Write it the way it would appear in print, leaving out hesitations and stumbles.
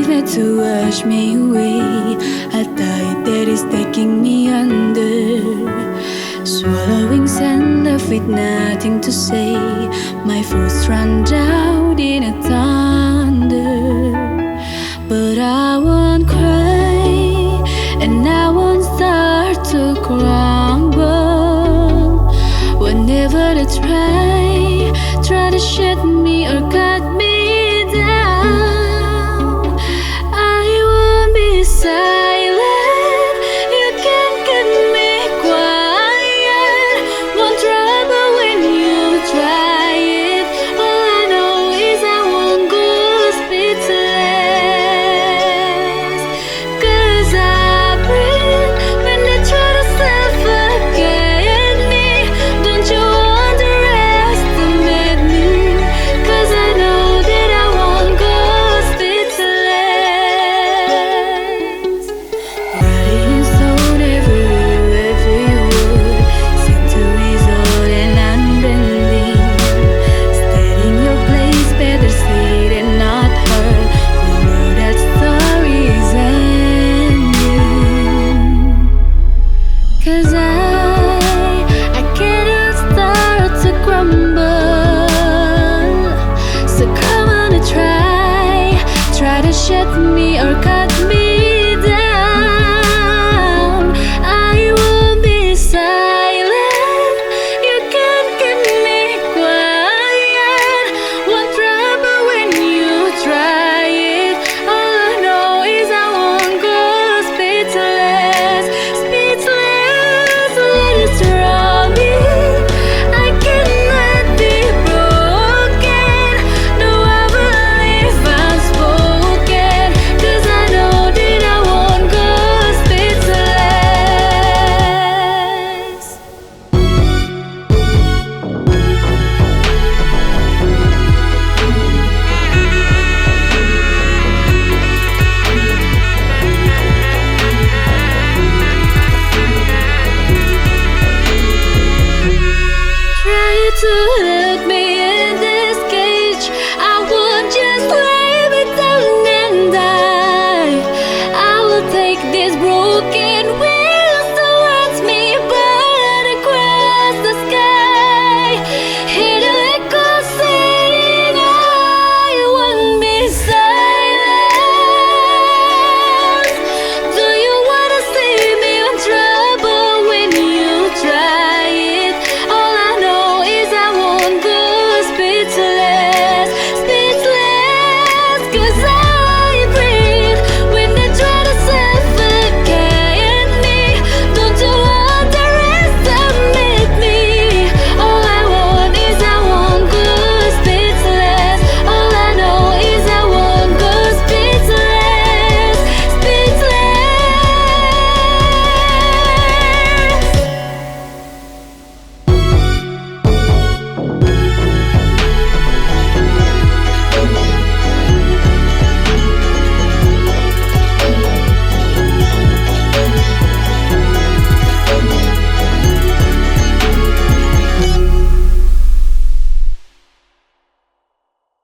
tried to wash me away. A tide that is taking me under, swallowing sand left with nothing to say. My voice run down in a thunder, but I won't cry, and I won't start to crumble. Whenever I try to shed